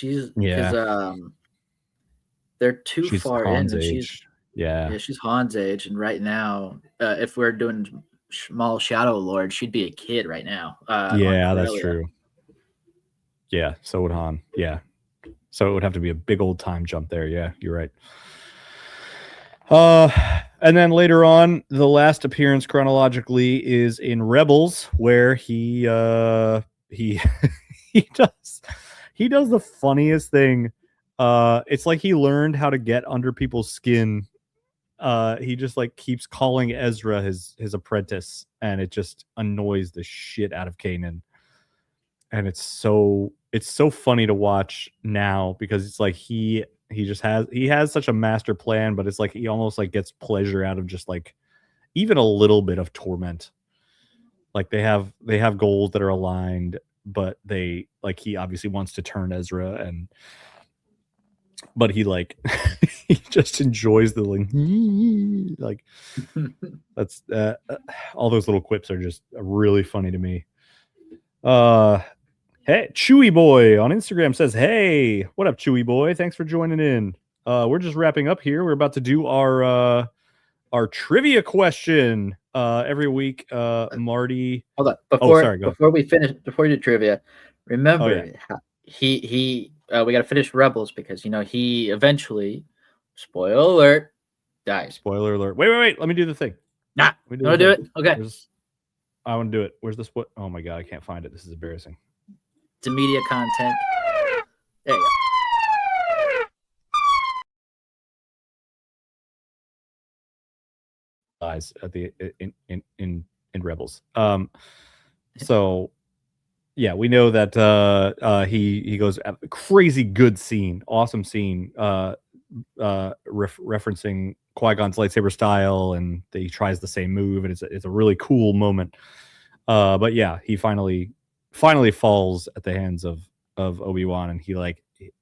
they're too far Han's in. And age. She's Han's age, and right now, if we're doing Maul Shadow Lord, she'd be a kid right now. That's true. Yeah, so would Han. Yeah. So it would have to be a big old time jump there. Yeah, you're right. And then later on, the last appearance chronologically is in Rebels, where he he does the funniest thing. It's like he learned how to get under people's skin. He just like keeps calling Ezra his apprentice, and it just annoys the shit out of Kanan. and it's so funny to watch now because it's like he has such a master plan, but it's like he almost like gets pleasure out of just like even a little bit of torment. Like they have goals that are aligned, but they like he obviously wants to turn Ezra, and but he like he just enjoys the like that's all those little quips are just really funny to me. Hey, Chewy Boy on Instagram says, "Hey, what up, Chewy Boy? Thanks for joining in. We're just wrapping up here. We're about to do our trivia question. Every week, Marty. Hold on. Oh, sorry, go ahead. Before we finish, before you do trivia, Oh yeah, remember he we got to finish Rebels because he eventually, spoiler alert, dies. spoiler alert. Wait. Let me do the thing. Nah, Let me you want to do thing. it? Okay. I want to do it. Where's the split? Oh my god, I can't find it. This is embarrassing. It's media content. There you go. Dies at the in Rebels. So yeah, we know that he goes crazy good scene, awesome scene, referencing Qui-Gon's lightsaber style, and he tries the same move, and it's a really cool moment. But yeah, he finally falls at the hands of Obi-Wan, and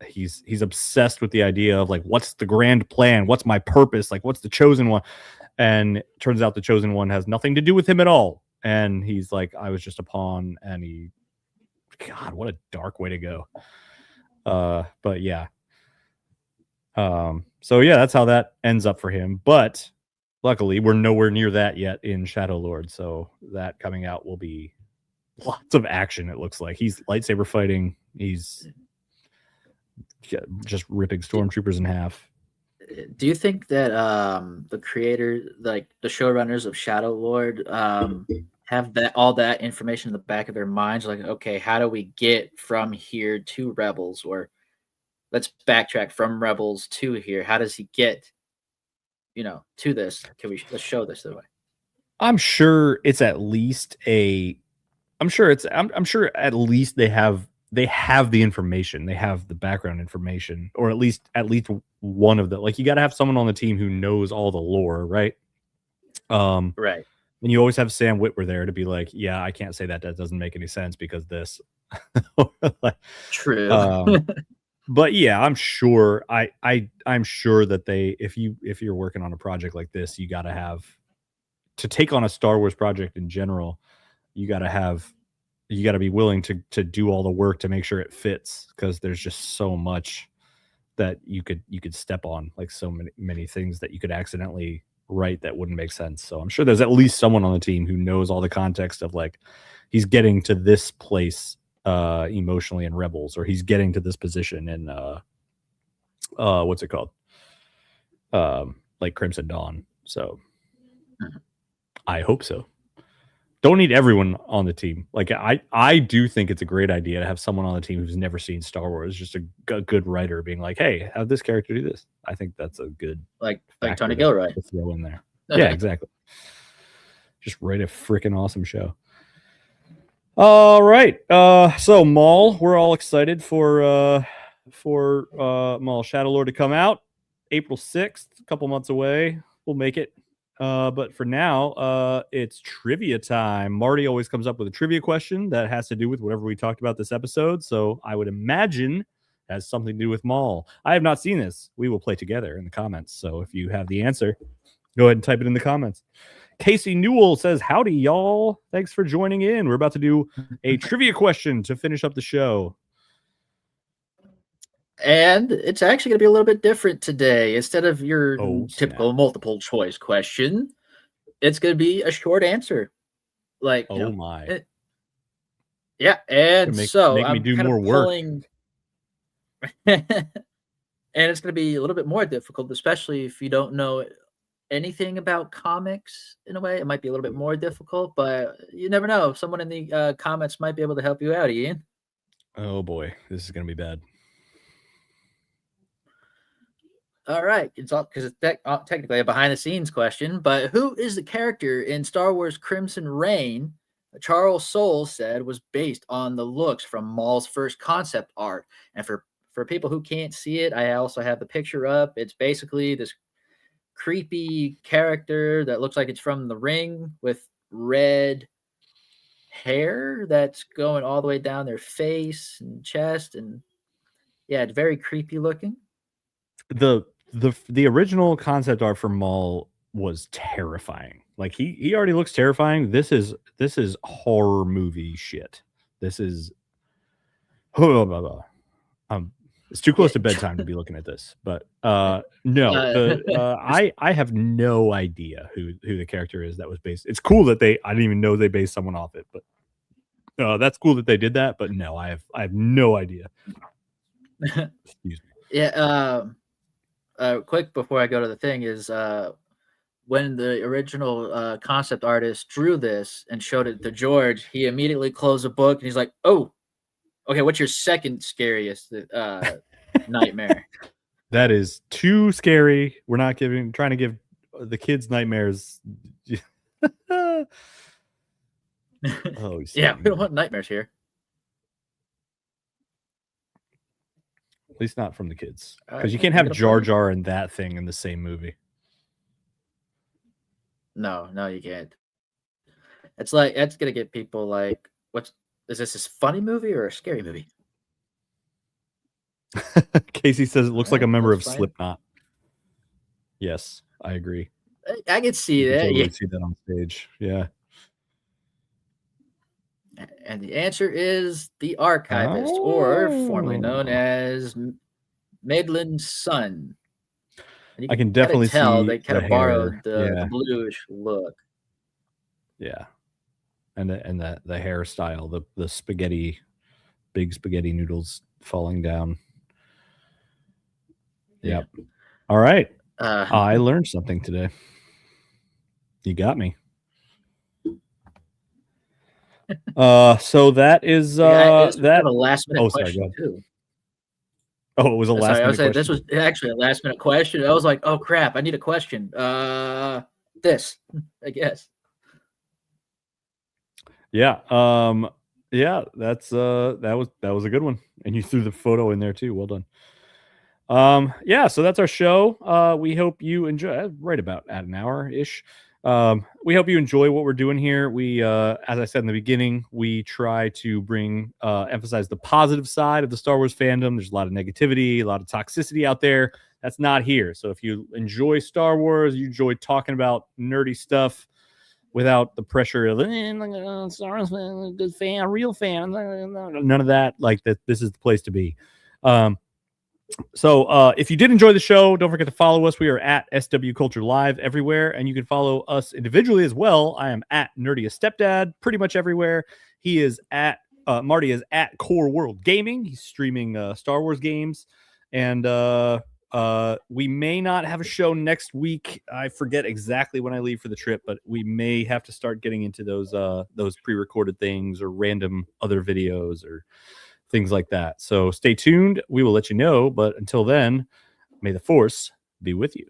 he's obsessed with the idea of like, what's the grand plan? What's my purpose? Like, what's the chosen one? And it turns out the chosen one has nothing to do with him at all. And he's like, I was just a pawn. And God, what a dark way to go. But yeah. So yeah, that's how that ends up for him. But luckily, we're nowhere near that yet in Shadow Lord. So that coming out will be lots of action. It looks like he's lightsaber fighting. He's just ripping stormtroopers in half. Do you think that the creator, like the showrunners of Shadow Lord, have all that information in the back of their minds? Like, okay, how do we get from here to Rebels, or let's backtrack from Rebels to here? How does he get, to this? Let's show this the way. I'm sure it's at least I'm sure at least they have the information. They have the background information, or at least one of the, like, you got to have someone on the team who knows all the lore, right? Right. And you always have Sam Witwer there to be like, yeah, I can't say that doesn't make any sense because this. True. But yeah, I'm sure I'm sure that if you're working on a project like this, you got to have, to take on a Star Wars project in general, you got to be willing to do all the work to make sure it fits, because there's just so much that you could step on, like so many things that you could accidentally write that wouldn't make sense. So I'm sure there's at least someone on the team who knows all the context of, like, he's getting to this place emotionally in Rebels, or he's getting to this position in what's it called, like Crimson Dawn. So I hope so. Don't need everyone on the team. Like, I do think it's a great idea to have someone on the team who's never seen Star Wars, just a good writer being like, hey, have this character do this. I think that's a good like Tony Gilroy to throw in there. Yeah, exactly. Just write a freaking awesome show. All right. So Maul, we're all excited for Maul Shadow Lord to come out April 6th, a couple months away. We'll make it. But for now, it's trivia time. Marty always comes up with a trivia question that has to do with whatever we talked about this episode. So I would imagine it has something to do with Maul. I have not seen this. We will play together in the comments. So if you have the answer, go ahead and type it in the comments. Casey Newell says, howdy, y'all. Thanks for joining in. We're about to do a trivia question to finish up the show. And it's actually going to be a little bit different today. Instead of your typical multiple choice question, it's going to be a short answer. Like, my. Yeah, and so I'm kind of pulling, and it's going to be a little bit more difficult, especially if you don't know anything about comics. In a way, it might be a little bit more difficult, but you never know. Someone in the comments might be able to help you out, Ian. Oh boy, this is going to be bad. All right, it's all because it's technically a behind-the-scenes question. But who is the character in Star Wars Crimson Reign Charles Soule said was based on the looks from Maul's first concept art. And for people who can't see it, I also have the picture up. It's basically this creepy character that looks like it's from The Ring with red hair that's going all the way down their face and chest, and yeah, it's very creepy looking. The original concept art for Maul was terrifying. Like he already looks terrifying. This is horror movie shit. This is um it's too close Yeah, to bedtime to be looking at this. But no, the I have no idea who the character is that was based. It's cool that I didn't even know they based someone off it, but that's cool that they did that. But no, I have no idea. Excuse me. yeah. Quick before I go to the thing is when the original concept artist drew this and showed it to George, he immediately closed the book and he's like, "Oh, okay, what's your second scariest nightmare?" That is too scary. We're not trying to give the kids nightmares. Oh, Yeah, we don't want nightmares here. at least not from the kids, All because you right, can't I'm have gonna Jar play. Jar and that thing in the same movie. No, you can't. It's like that's gonna get people like, "What's is this a funny movie or a scary movie?" Casey says it looks All like a right, member that's of fine. Slipknot. Yes, I agree. I can see You can that. Yeah. totally see that on stage. Yeah. And the answer is the archivist, or formerly known Oh, as Maitland's son. And you I can can kind of definitely tell see they kind the of hair. borrowed the Yeah, bluish look. yeah, and the hairstyle, the spaghetti, big spaghetti noodles falling down. Yeah. Yep. All right. Uh, I learned something today. You got me. So that is this was kind that. of a last minute Oh, sorry. Go question ahead. too. Oh, it was a Sorry, last I was minute saying this question. was actually a last minute question. I was like, oh crap, I need a question. This, I guess. Yeah. Yeah. That was a good one, and you threw the photo in there too. Well done. Yeah, so that's our show. We hope you enjoy right about at an hour ish. We hope you enjoy what we're doing here. We as I said in the beginning, we try to bring emphasize the positive side of the Star Wars fandom. There's a lot of negativity, a lot of toxicity out there. That's not here. So if you enjoy Star Wars, you enjoy talking about nerdy stuff without the pressure of Star Wars fan, good fan, real fan, none of that. Like that, this is the place to be. So if you did enjoy the show, don't forget to follow us. We are at SW Culture Live everywhere, and you can follow us individually as well. I am at Nerdiest Stepdad pretty much everywhere. He is at Marty is at Core World Gaming. He's streaming Star Wars games, and we may not have a show next week. I forget exactly when I leave for the trip, but we may have to start getting into those pre-recorded things or random other videos or things like that. So stay tuned. We will let you know. But until then, may the Force be with you.